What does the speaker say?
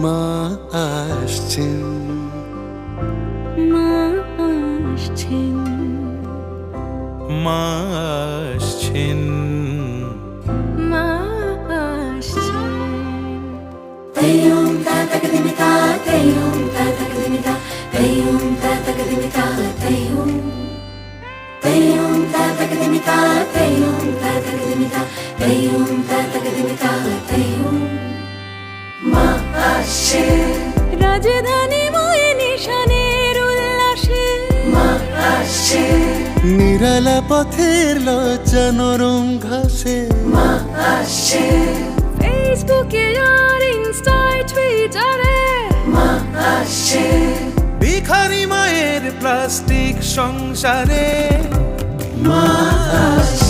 মা আসছেন, মা আসছেন, মা আসছেন, মা আসছেন। Tayum ta takadimita, tayum ta takadimita, tayum ta takadimita, tayum. Tayum ta takadimita, tayum ta takadimita, tayum ta takadimita, tayum. Ma ashe, রাজধানী ময়ে নিশানের উল্লাসে ma ashe, নিরালা পথের লজ্জা নরম ঘাসে, ma ashe, ফেসবুকে আর ইনস্টায় টুইটারে ma ashe. ভিখারি মায়ের প্লাস্টিক সংসারে, Ma ashe.